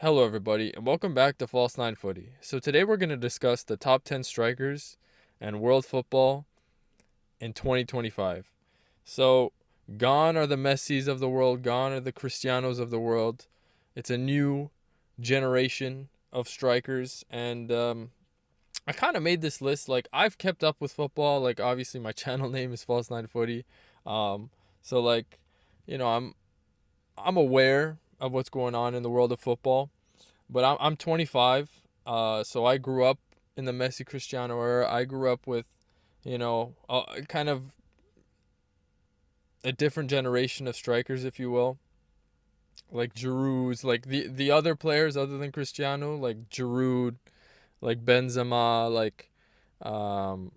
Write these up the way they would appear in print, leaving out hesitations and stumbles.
Hello, everybody, and welcome back to False Nine Footy. So, today we're going to discuss the top 10 strikers and world football in 2025. So, gone are the Messis of the world, gone are the Cristianos of the world. It's a new generation of strikers, and I kind of made this list. Like, I've kept up with football. Like, obviously, my channel name is False Nine Footy. Um, so, like, I'm aware of what's going on in the world of football. But I'm 25, so I grew up in the Messi Cristiano era. I grew up with, kind of a different generation of strikers, if you will, like Giroud's, like the other players other than Cristiano, like Giroud, like Benzema, like um,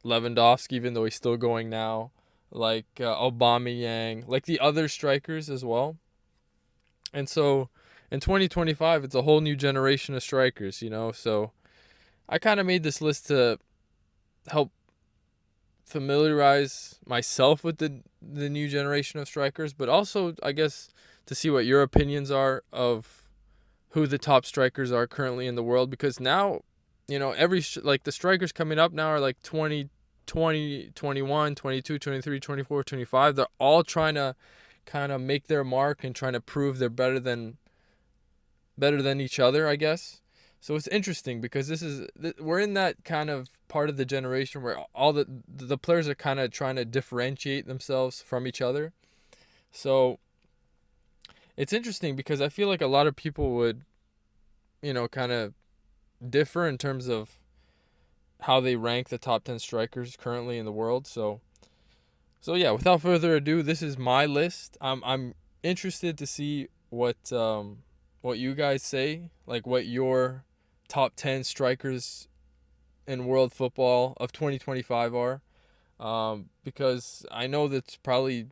Lewandowski, even though he's still going now, like Aubameyang, like the other strikers as well. And so in 2025, it's a whole new generation of strikers, So I kind of made this list to help familiarize myself with the new generation of strikers, but also I guess to see what your opinions are of who the top strikers are currently in the world, because now, every like the strikers coming up now are like 20, 20, 21, 22, 23, 24, 25. They're all trying to kind of make their mark and trying to prove they're better than each other, I guess. So it's interesting because we're in that kind of part of the generation where all the players are kind of trying to differentiate themselves from each other. So it's interesting because I feel like a lot of people would, kind of differ in terms of how they rank the top 10 strikers currently in the world. So yeah, without further ado, this is my list. I'm interested to see what you guys say, like what your top 10 strikers in world football of 2025 are. Because I know that's probably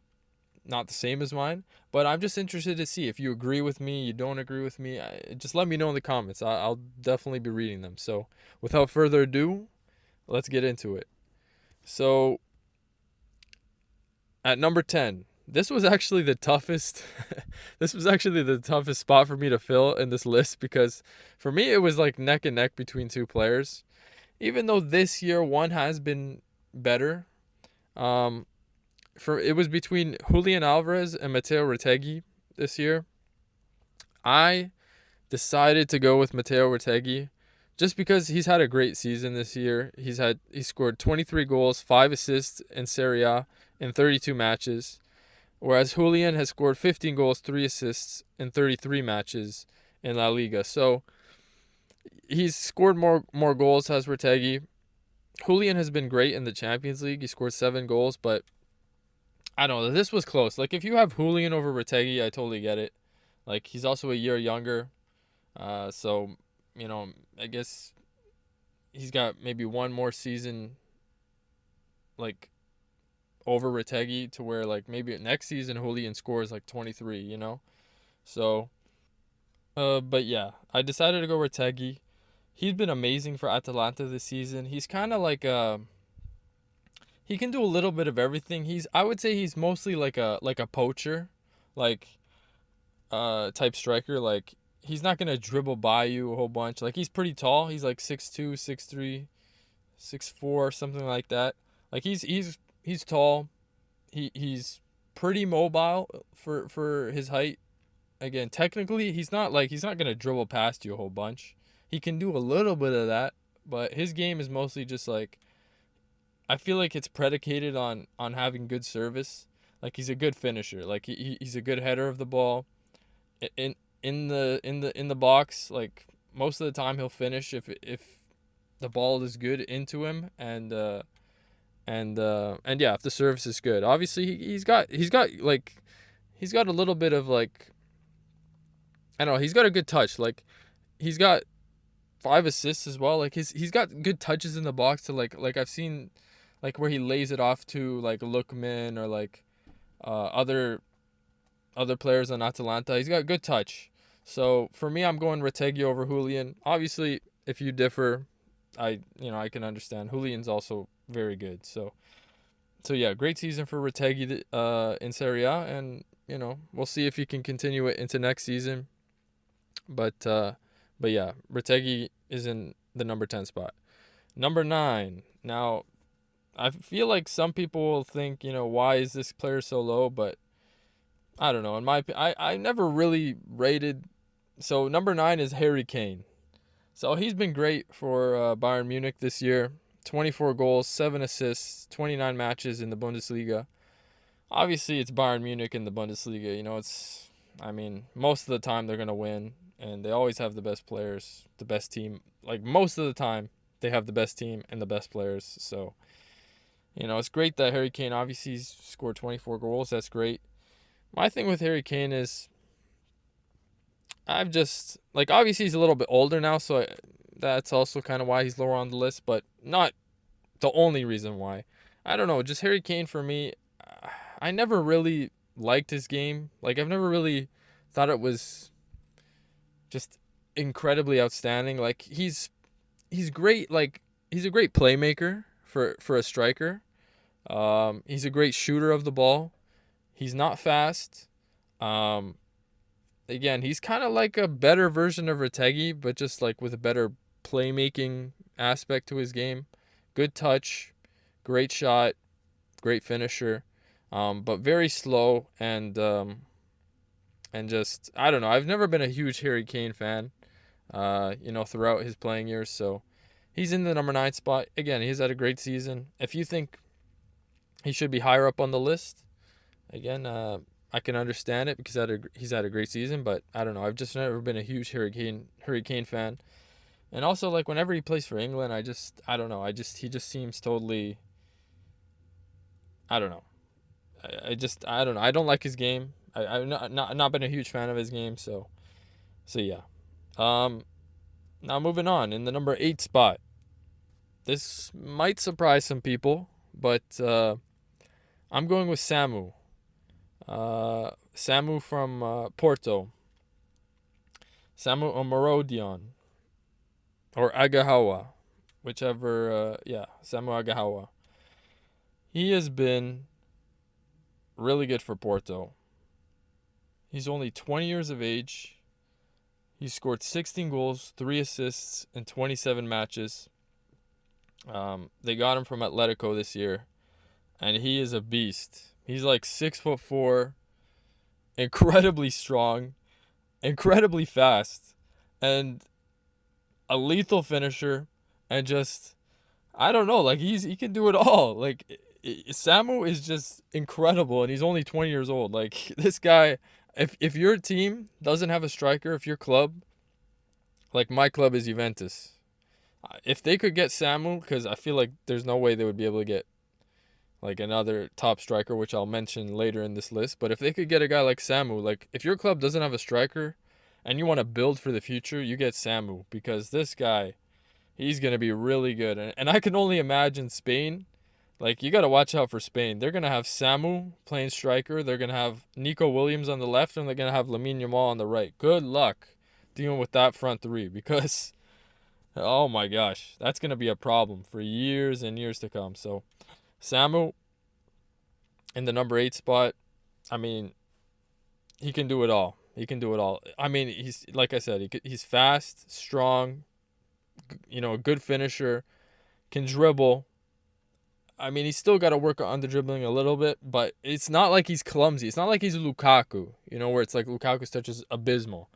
not the same as mine, but I'm just interested to see if you agree with me, you don't agree with me. Just let me know in the comments. I'll definitely be reading them. So without further ado, let's get into it. So at number 10, this was actually the toughest this was actually the toughest spot for me to fill in this list, because for me it was like neck and neck between two players. Even though this year one has been better, um for it was between Julian Alvarez and Matteo Retegui this year. I decided to go with Matteo Retegui just because he's had a great season this year. He scored 23 goals, 5 assists in Serie A in 32 matches, whereas Julian has scored 15 goals, 3 assists in 33 matches in La Liga. So he's scored more goals, has Retegui. Julian has been great in the Champions League. He scored 7 goals, but I don't know. This was close. Like, if you have Julian over Retegui, I totally get it. Like, he's also a year younger. So, I guess he's got maybe one more season, like, over Retegui, to where, like, maybe next season Julian scores, like, 23. So, but yeah, I decided to go Retegui. He's been amazing for Atalanta this season. He's kind of like he can do a little bit of everything. I would say he's mostly like a poacher, like type striker. Like, he's not gonna dribble by you a whole bunch. Like, he's pretty tall. He's like 6'2", 6'3", 6'4", something like that. Like, he's tall. He's pretty mobile for his height. Again, technically, he's not gonna dribble past you a whole bunch. He can do a little bit of that, but his game is mostly just like, I feel like it's predicated on having good service. Like, he's a good finisher. Like, he's a good header of the ball. In in the box, like, most of the time he'll finish if the ball is good into him, and yeah, if the service is good. Obviously, he's got a little bit of, like, I don't know, he's got a good touch. Like, he's got 5 assists as well. Like, he's got good touches in the box to, like I've seen, like, where he lays it off to, like, Lookman, or like other players on Atalanta. He's got good touch. So for me, I'm going Retegui over Julian. Obviously, if you differ, I can understand. Julian's also very good. So yeah, great season for Retegui in Serie A, and we'll see if he can continue it into next season. But yeah, Retegi is in the number 10 spot. Number 9. Now, I feel like some people will think, why is this player so low? But I don't know. I never really rated. So number 9 is Harry Kane. So he's been great for Bayern Munich this year. 24 goals, 7 assists, 29 matches in the Bundesliga. Obviously, it's Bayern Munich in the Bundesliga. Most of the time they're going to win, and they always have the best players, the best team. Like, most of the time, they have the best team and the best players. So, it's great that Harry Kane obviously scored 24 goals. That's great. My thing with Harry Kane is obviously he's a little bit older now, so that's also kind of why he's lower on the list, but not the only reason why. I don't know, just Harry Kane for me, I never really liked his game. Like, I've never really thought it was just incredibly outstanding. Like, he's great. Like, he's a great playmaker for a striker. He's a great shooter of the ball. He's not fast. Again, he's kind of like a better version of Retegi, but just like with a better playmaking aspect to his game. Good touch, great shot, great finisher, but very slow and just, I don't know. I've never been a huge Harry Kane fan, throughout his playing years. So he's in the number 9 spot. Again, he's had a great season. If you think he should be higher up on the list, again, I can understand it because he's had a great season, but I don't know. I've just never been a huge Harry Kane fan. And also, like, whenever he plays for England, I don't know. He just seems totally, I don't know. I don't know. I don't like his game. I've not been a huge fan of his game, so yeah. Now moving on, in the number 8 spot. This might surprise some people, but I'm going with Samu. Samu from Porto. Samu Omorodion. Or Agahawa. Whichever, Samu Agahawa. He has been really good for Porto. He's only 20 years of age. He scored 16 goals, 3 assists in 27 matches. They got him from Atletico this year, and he is a beast. He's like 6'4", incredibly strong, incredibly fast, and a lethal finisher, and just, I don't know, like, he can do it all. Like, Samu is just incredible, and he's only 20 years old. Like, this guy, if your team doesn't have a striker, if your club, like my club is Juventus, if they could get Samu, because I feel like there's no way they would be able to get like another top striker, which I'll mention later in this list. But if they could get a guy like Samu, like, if your club doesn't have a striker and you want to build for the future, you get Samu, because this guy, he's going to be really good. And I can only imagine Spain. Like, you got to watch out for Spain. They're going to have Samu playing striker. They're going to have Nico Williams on the left, and they're going to have Lamine Yamal on the right. Good luck dealing with that front three, because, oh my gosh, that's going to be a problem for years and years to come. So, Samu in the number 8 spot, I mean, he can do it all. He can do it all. I mean, he's, like I said, he's fast, strong, a good finisher, can dribble. I mean, he's still got to work on the dribbling a little bit, but it's not like he's clumsy. It's not like he's Lukaku, where it's like Lukaku's touch is abysmal.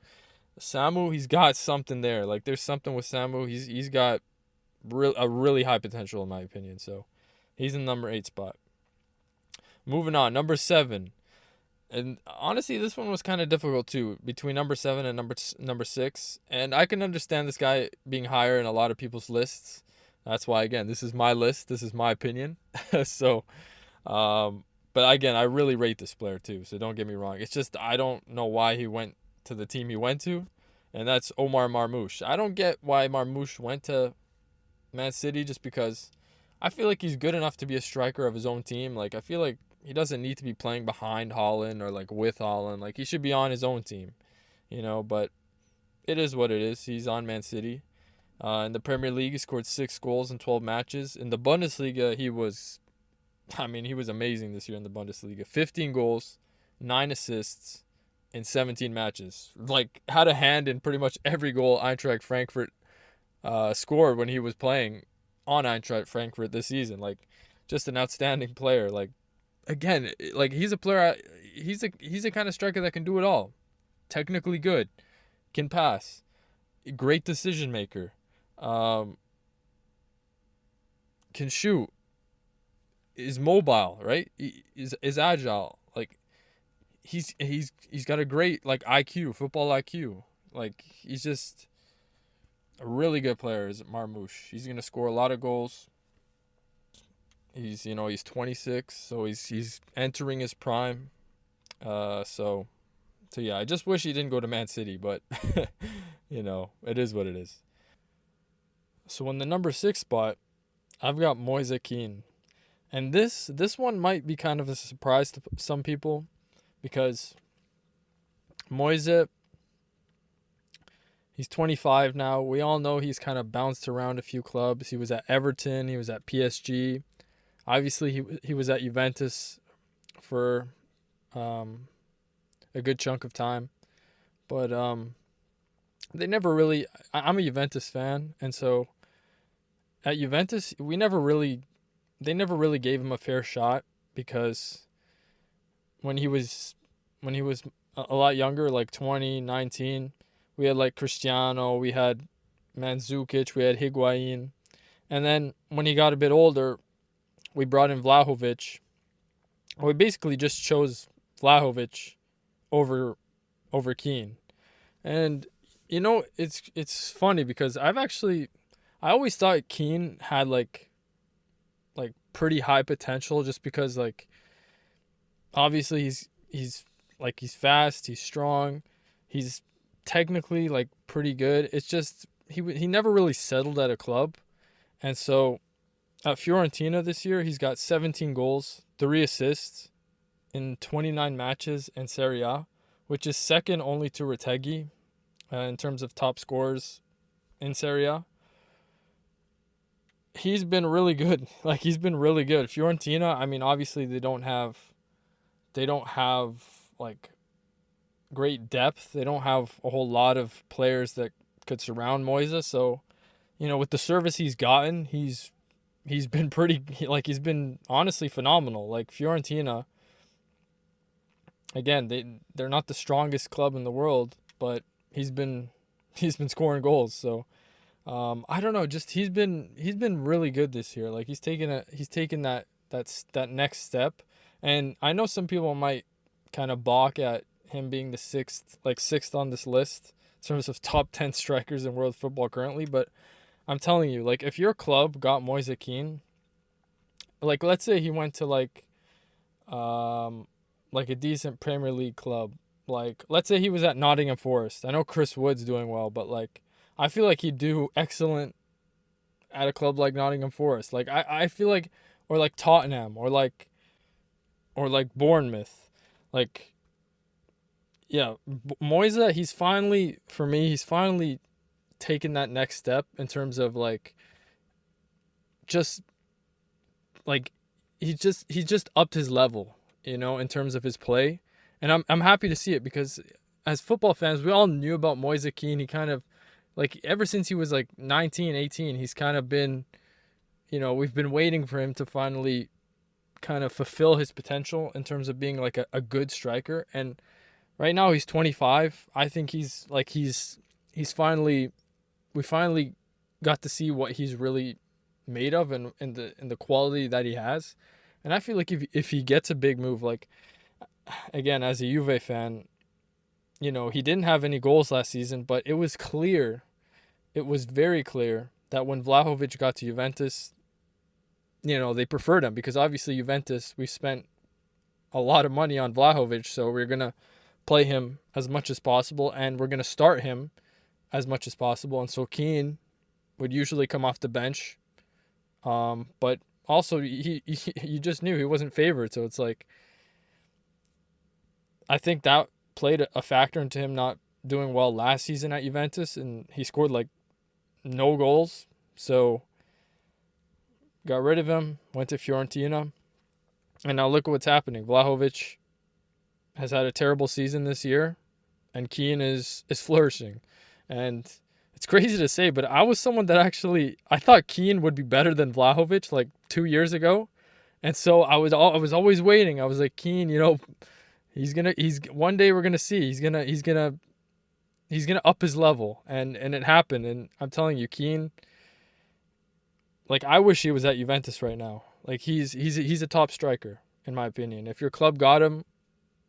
Samu, he's got something there. Like, there's something with Samu. He's got a really high potential, in my opinion. So he's in the number 8 spot. Moving on, number 7. And honestly, this one was kind of difficult too, between number 7 and number 6. And I can understand this guy being higher in a lot of people's lists. That's why, again, this is my list. This is my opinion. So, but again, I really rate this player too. So don't get me wrong. It's just I don't know why he went to the team he went to, and that's Omar Marmoush. I don't get why Marmoush went to Man City, just because I feel like he's good enough to be a striker of his own team. Like, I feel like he doesn't need to be playing behind Haaland or like with Haaland. Like, he should be on his own team, but it is what it is. He's on Man City. In the Premier League, he scored 6 goals in 12 matches. In the Bundesliga, he was amazing this year in the Bundesliga. 15 goals, 9 assists, in 17 matches. Like, had a hand in pretty much every goal Eintracht Frankfurt scored when he was playing on Eintracht Frankfurt this season. Like, just an outstanding player. Like, again, like he's a player. He's a kind of striker that can do it all. Technically good, can pass, great decision maker, can shoot, is mobile, right? Is agile. Like he's got a great like IQ, football IQ. Like he's just a really good player. Is Marmoush? He's gonna score a lot of goals. He's 26, so he's entering his prime. So yeah, I just wish he didn't go to Man City, but it is what it is. So in the number 6 spot, I've got Moise Kean. And this one might be kind of a surprise to some people because Moise, he's 25 now. We all know he's kind of bounced around a few clubs. He was at Everton, he was at PSG. Obviously, he was at Juventus for a good chunk of time. But they never really... I'm a Juventus fan, and so at Juventus, they never really gave him a fair shot because when he was a lot younger, like 2019, we had like Cristiano, we had Mandzukic, we had Higuain. And then when he got a bit older, we brought in Vlahovic. We basically just chose Vlahovic over Kean. And it's funny because I always thought Kean had like pretty high potential just because like obviously he's fast, he's strong, he's technically like pretty good. It's just he never really settled at a club. And so at Fiorentina this year, he's got 17 goals, 3 assists in 29 matches in Serie A, which is second only to Retegui in terms of top scorers in Serie A. He's been really good. Like he's been really good. Fiorentina, I mean, obviously they don't have like great depth. They don't have a whole lot of players that could surround Moise. So, with the service he's gotten, he's been he's been honestly phenomenal. Like Fiorentina, again, they're not the strongest club in the world, but he's been scoring goals. So I don't know, just he's been really good this year. Like he's taken that next step. And I know some people might kind of balk at him being the sixth on this list in terms of top 10 strikers in world football currently, but I'm telling you, like if your club got Moise Kean, like let's say he went to like a decent Premier League club, like let's say he was at Nottingham Forest. I know Chris Wood's doing well, but like I feel like he'd do excellent at a club like Nottingham Forest. Like I feel like, or like Tottenham, or like Bournemouth. Like yeah, Moise, he's finally taken that next step in terms of like just like he just upped his level, in terms of his play. And I'm happy to see it because as football fans, we all knew about Moise Kean. He kind of like ever since he was like 19, 18, he's kind of been, we've been waiting for him to finally kind of fulfill his potential in terms of being like a good striker. And right now he's 25. I think we finally got to see what he's really made of and the quality that he has. And I feel like if he gets a big move, like again, as a Juve fan, he didn't have any goals last season, but it was very clear that when Vlahovic got to Juventus, they preferred him because obviously Juventus, we spent a lot of money on Vlahovic, so we're going to play him as much as possible and we're going to start him as much as possible. And so Kean would usually come off the bench. But also he you just knew he wasn't favored, so it's like I think that played a factor into him not doing well last season at Juventus, and he scored like no goals. So got rid of him, went to Fiorentina, and now look at what's happening. Vlahovic has had a terrible season this year. and Keane is flourishing. And it's crazy to say, but I was someone that actually I thought Keane would be better than Vlahovic like 2 years ago. And so I was always waiting. I was like, Keane, he's one day we're gonna see. He's gonna up his level. And it happened. And I'm telling you, Keane, like I wish he was at Juventus right now. Like he's a top striker, in my opinion. If your club got him,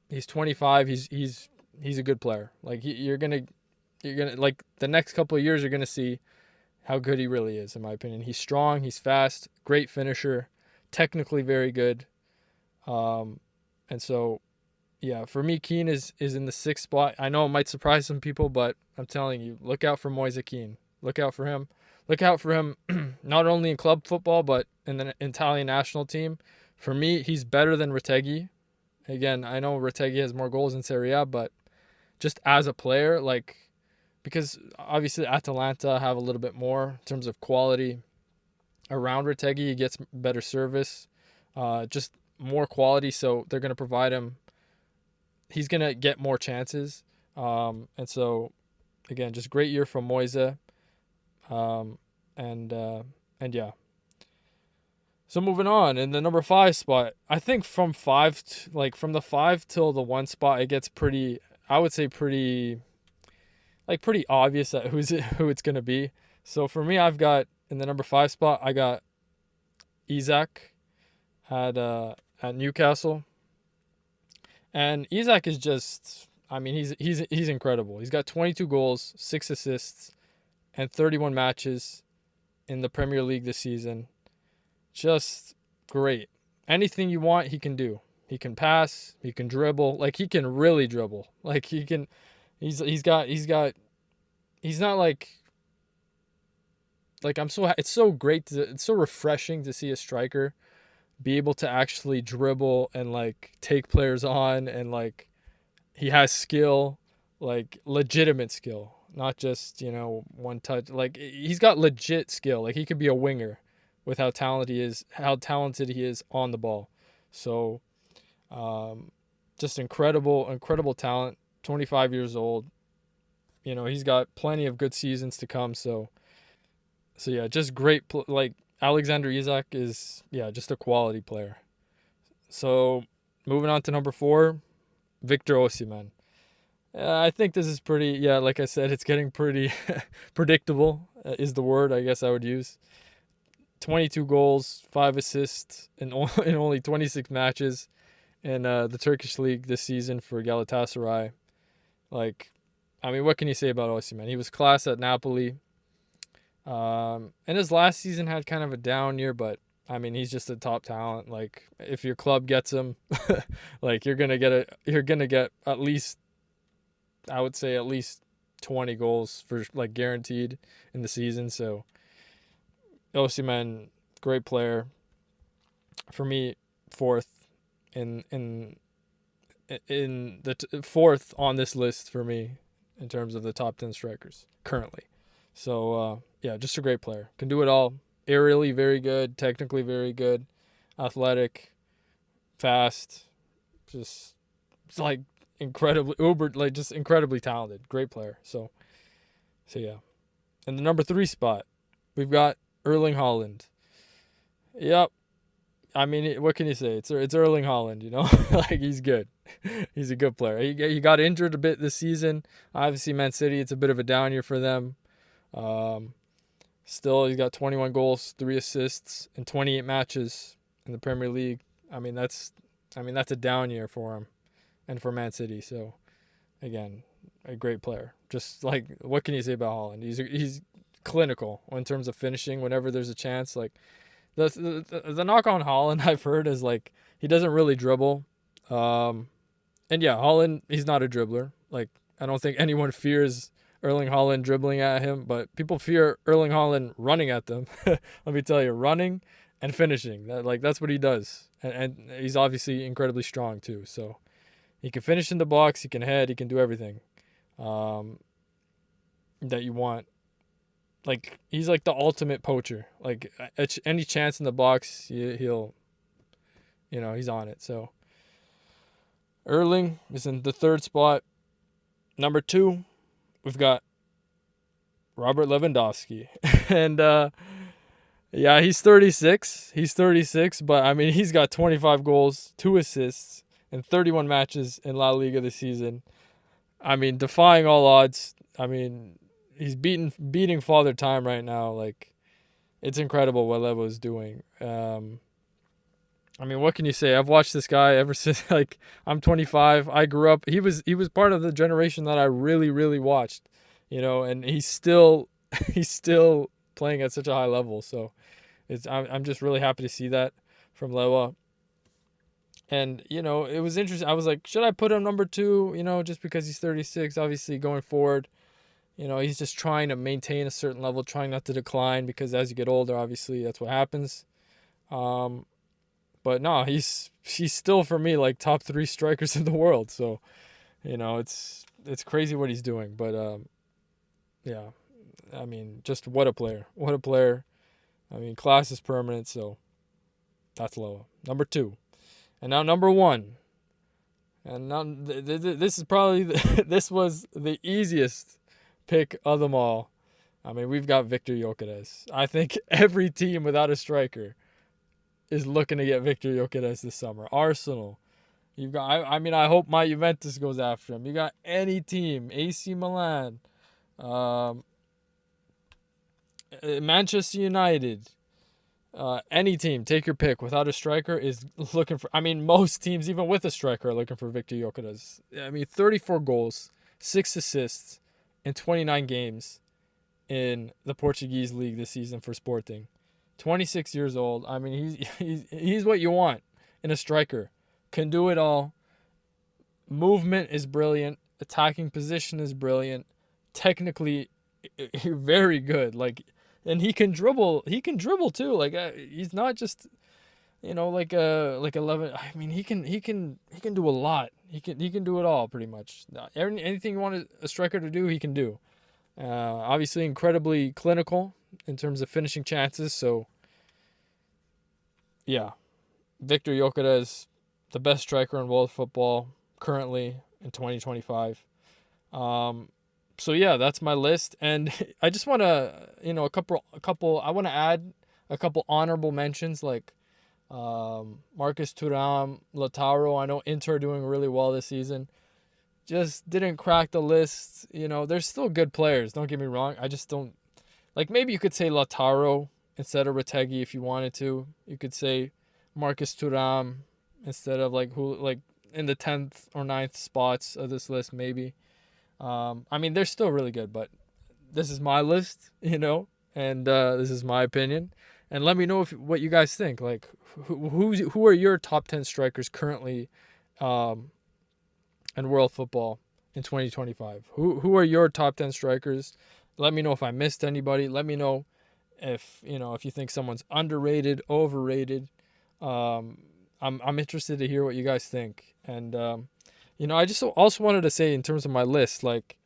he's 25, he's a good player. Like you're gonna like the next couple of years you're gonna see how good he really is, in my opinion. He's strong, he's fast, great finisher, technically very good. Um, and so, yeah, for me, Keane is in the sixth spot. I know it might surprise some people, but I'm telling you, look out for Moise Keane. Look out for him. Look out for him, not only in club football but in the Italian national team. For me, he's better than Retegui. Again, I know Retegui has more goals in Serie A, but just as a player, like because obviously Atalanta have a little bit more in terms of quality around Retegui. He gets better service, just more quality. So they're going to provide him. He's going to get more chances. And so, again, just great year from Moise. Um, and yeah. So moving on, in the number 5 spot, I think from the 5 till the 1 spot, it gets pretty. I would say pretty obvious that who it's gonna be. So for me, I've got in the number 5 spot, I got Isak at Newcastle, and Isak is just, I mean, he's incredible. He's got 22 goals, 6 assists, and 31 matches in the Premier League this season. Just great. Anything you want, he can do. He can pass. He can dribble. Like he can really dribble. Like he can. He's not like it's so great it's so refreshing to see a striker be able to actually dribble and like take players on, and like he has skill, like legitimate skill, not just, one touch. Like he's got legit skill. Like he could be a winger with how talented he is on the ball. So just incredible talent. 25 years old. He's got plenty of good seasons to come. So yeah, just great. Like Alexander Isak is, yeah, just a quality player. So moving on to number 4, Victor Osimhen. I think this is pretty. Yeah, like I said, it's getting pretty predictable. Is the word I guess I would use. 22 goals, 5 assists in only 26 matches in the Turkish league this season for Galatasaray. Like, I mean, what can you say about Osimhen? He was class at Napoli. And his last season had kind of a down year, but I mean, he's just a top talent. Like, if your club gets him, like you're gonna get at least, I would say at least 20 goals for like guaranteed in the season. So Osimhen, great player. For me, fourth in fourth on this list for me in terms of the top 10 strikers currently. So yeah, just a great player. Can do it all. Aerially very good, technically very good, athletic, fast, just like incredibly talented. Great player. So yeah. In the number 3 spot, we've got Erling Haaland. Yep. I mean, what can you say? It's Erling Haaland, like he's good. He's a good player. He got injured a bit this season. Obviously, Man City, it's a bit of a down year for them. Still, he's got 21 goals, 3 assists in 28 matches in the Premier League. I mean, that's a down year for him and for Man City. So, again, a great player. Just like, what can you say about Haaland? He's clinical in terms of finishing whenever there's a chance. Like, the knock on Haaland I've heard is like he doesn't really dribble. And yeah, Haaland, he's not a dribbler. Like, I don't think anyone fears Erling Haaland dribbling at him, but people fear Erling Haaland running at them. Let me tell you, running and finishing. That's what he does. And he's obviously incredibly strong too. So he can finish in the box, he can head, he can do everything that you want. Like, he's like the ultimate poacher. Like, any chance in the box, he'll, he's on it. So Erling is in the 3rd spot. Number 2, we've got Robert Lewandowski. And yeah, he's 36. He's 36, but I mean, he's got 25 goals, 2 assists, and 31 matches in La Liga this season. I mean, defying all odds. I mean, he's beating Father Time right now. Like, it's incredible what Levo's doing. I mean, what can you say? I've watched this guy ever since like I'm 25. I grew up. He was part of the generation that I really really watched, and he's still he's still playing at such a high level. So I'm just really happy to see that from Lewa. And it was interesting. I was like, should I put him number 2? Just because he's 36. Obviously, going forward, he's just trying to maintain a certain level, trying not to decline, because as you get older, obviously that's what happens. But no, he's still for me like top 3 strikers in the world. So, it's crazy what he's doing. But yeah, I mean, just what a player! What a player! I mean, class is permanent. So that's Loa. Number 2, and now number 1. And now this is probably this was the easiest pick of them all. I mean, we've got Victor Gyökeres. I think every team without a striker is looking to get Victor Gyökeres this summer. Arsenal. You've got. I mean, I hope my Juventus goes after him. You got any team, AC Milan, Manchester United, any team, take your pick. Without a striker is looking for. I mean, most teams, even with a striker, are looking for Victor Gyökeres. I mean, 34 goals, 6 assists, in 29 games in the Portuguese league this season for Sporting. 26 years old. I mean, he's what you want in a striker. Can do it all. Movement is brilliant. Attacking position is brilliant. Technically, very good. Like, and he can dribble. He can dribble too. Like, he's not just, like 11. I mean, he can do a lot. He can do it all pretty much. Anything you want a striker to do, he can do. Obviously, incredibly clinical in terms of finishing chances. So, yeah, Victor Gyökeres, the best striker in world football currently in 2025. So yeah, that's my list, and I just want to, a couple. I want to add a couple honorable mentions like Marcus Thuram, Lautaro. I know Inter are doing really well this season. Just didn't crack the list. They're still good players. Don't get me wrong. I just don't like. Maybe you could say Lautaro instead of Retegui if you wanted to. You could say Marcus Thuram instead of who in the 10th or 9th spots of this list maybe. I mean, they're still really good, but this is my list, and this is my opinion. And let me know what you guys think. Like, who are your top 10 strikers currently in world football in 2025? Who are your top 10 strikers? Let me know if I missed anybody. Let me know if you think someone's underrated, overrated. I'm interested to hear what you guys think. And I just also wanted to say in terms of my list, like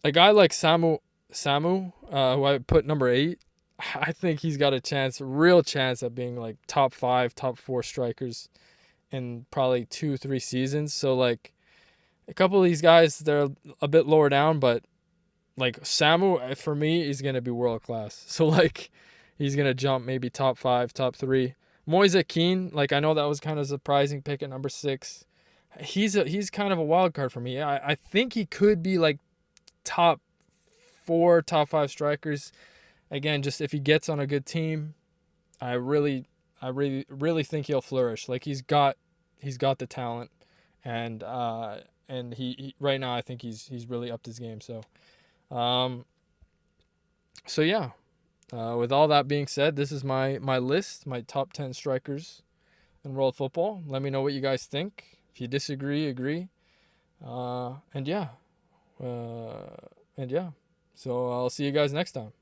a guy like Samu, who I put number 8, I think he's got a real chance at being like top 5, top 4 strikers in probably 2-3 seasons. So like a couple of these guys, they're a bit lower down, but like Samu, for me, is going to be world class. So like he's going to jump maybe top 5, top 3. Moise Kean, like I know that was kind of a surprising pick at number 6. He's kind of a wild card for me. I think he could be like top 4, top 5 strikers. Again, just if he gets on a good team, I really think he'll flourish. Like he's got the talent, and he right now I think he's really upped his game. So, yeah. With all that being said, this is my list, my top 10 strikers in world football. Let me know what you guys think. If you disagree, agree. And yeah. So I'll see you guys next time.